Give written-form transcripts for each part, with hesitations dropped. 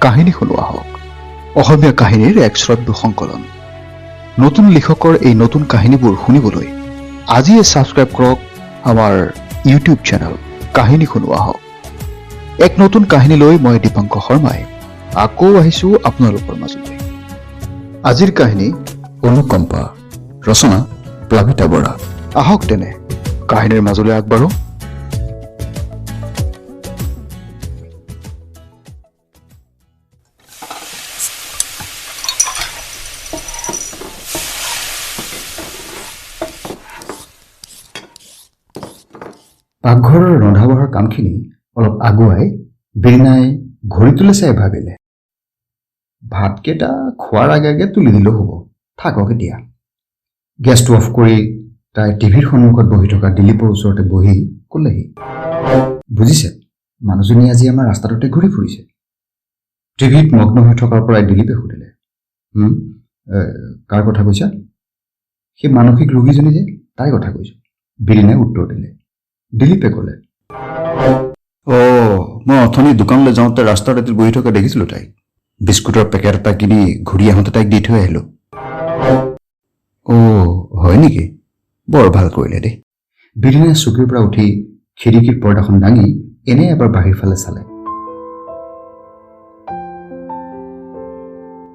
কাহিনী শুনোৱা হওক অসমীয়া কাহিনীৰ এক শ্ৰব্য সংকলন নতুন লিখকৰ এই নতুন কাহিনীবোৰ শুনিবলৈ আজিয়ে সাবস্ক্ৰাইব কৰক আমাৰ ইউটিউব চেনেল কাহিনী শুনোৱা হওক এক নতুন কাহিনী লৈ মই দীপাংকৰ শৰ্মাই আকৌ আহিছো আপোনালোকৰ মাজলৈ আজিৰ কাহিনী অনুকম্পা ৰচনা প্লাবিতা বৰা আহক তেনে কাহিনীৰ মাজলৈ আগবাঢ়ো পাকঘৰৰ ৰন্ধা বঢ়াৰ কামখিনি অলপ আগুৱাই বিৰিনাই ঘড়ীটোলৈ চাই ভাবিলে ভাতকেইটা খোৱাৰ আগে আগে তুলি দিলেও হ'ব থাকক এতিয়া গেছটো অফ কৰি তাই টিভিৰ সন্মুখত বহি থকা দিলীপৰ ওচৰতে বহি ক'লেহি বুজিছে মানুহজনী আজি আমাৰ ৰাস্তাটোতে ঘূৰি ফুৰিছে টিভিত মগ্ন হৈ থকাৰ পৰাই দিলীপে সুধিলে কাৰ কথা কৈছা সেই মানসিক ৰোগীজনী যে তাই কথা কৈছো বিৰিনাই উত্তৰ দিলে দিলীপে ক'লে মই অথনি দোকানলৈ যাওঁতে ৰাস্তাৰ এটিত বহি থকা দেখিছিলোঁ তাইক বিস্কুটৰ পেকেট এটা কিনি ঘূৰি আহোঁতে তাইক দি থৈ আহিলোঁ হয় নেকি বৰ ভাল কৰিলে দেই বিৰিনাই চকীৰ পৰা উঠি খিৰিকীৰ পৰ্দাখন দাঙি এনে এবাৰ বাহিৰ ফালে চালে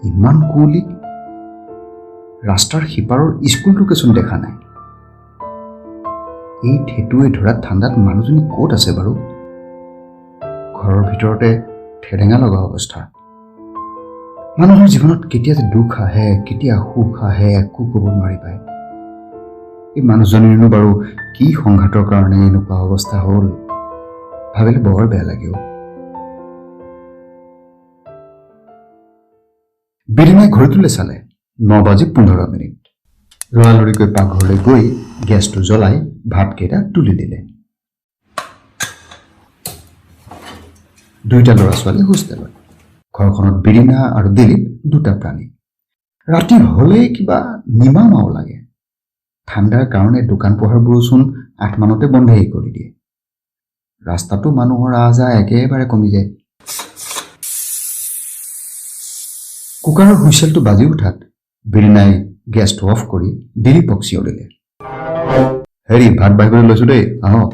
ইমান কুঁৱলী ৰাস্তাৰ সিপাৰৰ স্কুলটোকেচোন দেখা নাই এই ঠেটুৱে ধৰা ঠাণ্ডাত মানুহজনী ক'ত আছে বাৰু ঘৰৰ ভিতৰতে ঠেৰেঙা লগা অৱস্থা মানুহৰ জীৱনত কেতিয়া যে দুখ আহে কেতিয়া সুখ আহে একো ক'ব নোৱাৰি পায় এই মানুহজনীৰনো বাৰু কি সংঘাতৰ কাৰণে এনেকুৱা অৱস্থা হ'ল ভাবিলে বৰ বেয়া লাগে বিৰিনাই ঘড়ীটোলৈ চালে 9:15 লৰালৰিকৈ পাকঘৰলৈ গৈ গেছটো জ্বলাই ভাতকেইটা তুলি দিলে দুইটা ল'ৰা ছোৱালী হোষ্টেলত ঘৰখনত বিৰিনা আৰু দিলীপ দুটা প্ৰাণী ৰাতি হ'লেই কিবা নিমামাও লাগে ঠাণ্ডাৰ কাৰণে দোকান পোহাৰবোৰোচোন 8 মানতে বন্ধেই কৰি দিয়ে ৰাস্তাটো মানুহৰ আহ যাহ একেবাৰে কমি যায় কুকাৰৰ হুইচেলটো বাজি উঠাত বিৰিনাই গেছটো অফ কৰি দিলীপক চিঞৰিলে হেৰি ভাত বাঢ়িবলৈ লৈছো দেই আহক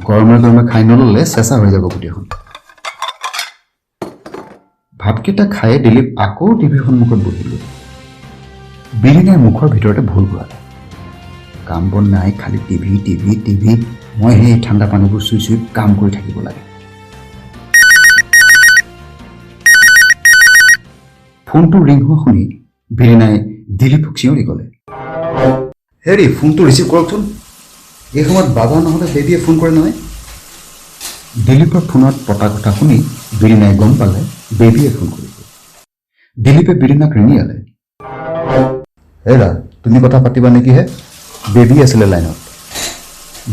গৰমে গৰমে খাই নল'লে চেঁচা হৈ যাব গোটেইখন ভাতকেইটা খাই দিলীপ আকৌ টিভিৰ সন্মুখত বহিলোঁ বিৰিনাই মুখৰ ভিতৰতে ভুল ঘূৰালে কাম বন নাই খালি টিভি মই সেই ঠাণ্ডা পানীবোৰ চুই চুই কাম কৰি থাকিব লাগে ফোনটো ৰিং হোৱা শুনি বিৰিনাই দিলীপক চিঞৰি ক'লে হেৰি ফোনটো ৰিচিভ কৰকচোন এই সময়ত বাবা নহ'লে বেবীয়ে ফোন কৰে নহয় দিলীপৰ ফোনত পতা কথা শুনি বিৰিনাই গম পালে বেবীয়ে ফোন কৰিছে দিলীপে বিৰিনাক ৰিঙিয়ালে হেৰা তুমি কথা পাতিবা নেকিহে বেবী আছিলে লাইনত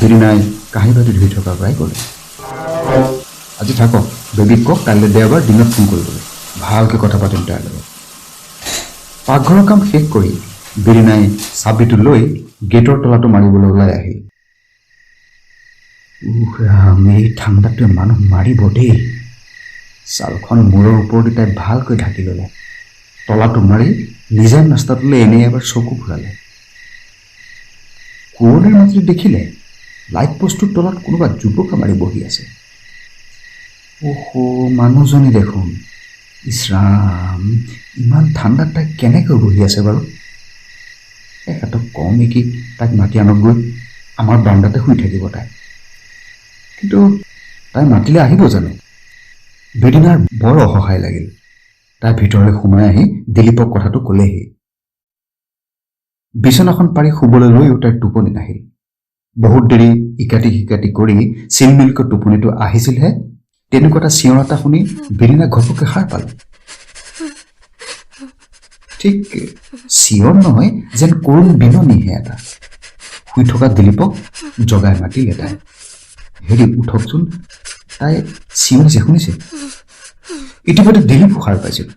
বিৰিনাই কাঁহী বাতি ধুই থকাৰ পৰাই ক'লে আজি থাকক বেবীক কওক কাইলৈ দেওবাৰ দিনত ফোন কৰিবলৈ ভালকৈ কথা পাতিম তাইৰ লগত পাকঘৰৰ কাম শেষ কৰি বিৰিনাই চাবিটো লৈ গেটৰ তলাটো মাৰিবলৈ ওলাই আহিল এই ঠাণ্ডাটোৱে মানুহ মাৰিব দেই ছালখন মূৰৰ ওপৰতে তাই ভালকৈ ঢাকি ল'লে তলাটো মাৰি নিজান ৰাস্তাটোলৈ এনেই এবাৰ চকু ফুৰালে কুঁৱলীৰ মাজত দেখিলে লাইট পষ্টটোৰ তলত কোনোবা জুপুকা মাৰি বহি আছে মানুহজনী দেখোন ইছৰাম ইমান ঠাণ্ডাত তাই কেনেকৈ বহি আছে বাৰু এখেতক কওঁ নেকি তাইক মাতি আনক গৈ আমাৰ বাৰান্দাতে শুই থাকিব তাই কিন্তু তাই মাতিলে আহিব জানো বিৰিনাৰ বৰ অসহায় লাগিল তাই ভিতৰলৈ সোমাই আহি দিলীপক কথাটো ক'লেহি বিচনাখন পাৰি শুবলৈ লৈও তাইৰ টোপনি নাহিল বহুত দেৰি ইকাটি সিকাটি কৰি চিলমিলকৈ টোপনিটো আহিছিলহে তেনেকুৱা এটা চিঞৰ এটা শুনি বিৰিনা ঘপককৈ সাৰ পালে ঠিক চিঞৰ নহয় যেন কৰুণ বিননিহে এটা শুই থকা দিলীপক জগাই মাতিলে তাই হেৰি উঠকচোন তাই চিঞৰিছে শুনিছে ইতিমধ্যে দিলীপো সাৰ পাইছিল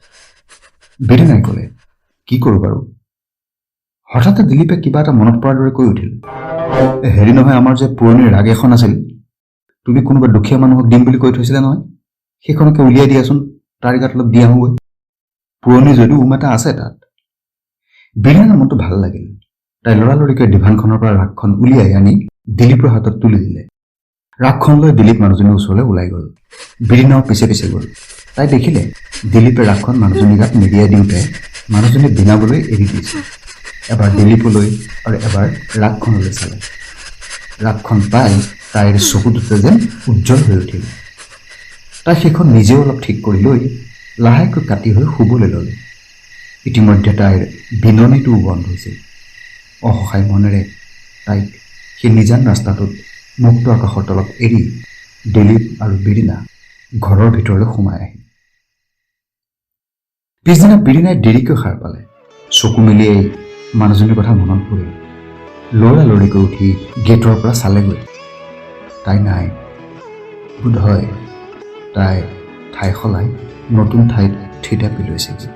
বিৰিনাই ক'লে কি কৰোঁ বাৰু হঠাতে দিলীপে কিবা এটা মনত পৰাৰ দৰে কৈ উঠিল হেৰি নহয় আমাৰ যে পুৰণি ৰাগ এখন আছিল তুমি কোনোবা দুখীয়া মানুহক দিম বুলি কৈ থৈছিলা নহয় সেইখনকে উলিয়াই দিয়াচোন তাৰ গাত অলপ দি আহোঁগৈ। পুৰণি যদিও এটা আছে তাত। বিৰিনাৰ মনটো ভাল লাগিল। তাই লৰালৰিকৈ ডিভানখনৰ পৰা ৰাগখন উলিয়াই আনি দিলীপৰ হাতত তুলি দিলে। ৰাগখন লৈ দিলীপ মানুহজনীৰ ওচৰলৈ ওলাই গ'ল। বিৰিনাও পিছে পিছে গ'ল। তাই দেখিলে দিলীপে ৰাগখন মানুহজনীৰ গাত মেৰিয়াই দিওঁতে মানুহজনী বিনাবলৈ এৰি দিছে। এবাৰ দিলীপলৈ আৰু এবাৰ ৰাগখনলৈ চালে। ৰাগখন পাই তাইৰ চকুটোতে যেন উজ্জ্বল হৈ উঠিল। তাই সেইখন নিজেও অলপ ঠিক কৰি লৈ লাহেকৈ কাটি হৈ শুবলৈ ল'লে। ইতিমধ্যে তাইৰ বিননিটোও বন্ধ হৈছিল। অসহায় মনেৰে তাইক সেই নিজান ৰাস্তাটোত মুক্ত আকাশৰ তলত এৰি দিলীপ আৰু বিৰিনা ঘৰৰ ভিতৰলৈ সোমাই আহিল। পিছদিনা বিৰিনাই দেৰিকৈ সাৰ পালে। চকু মেলিয়েই মানুহজনীৰ কথা মনত পৰিল। লৰালৰিকৈ উঠি গেটৰ পৰা চালেগৈ। তাই নাই। বোধহয় তাই ঠাই সলাই নতুন ঠাইত থিতাপি লৈছিল।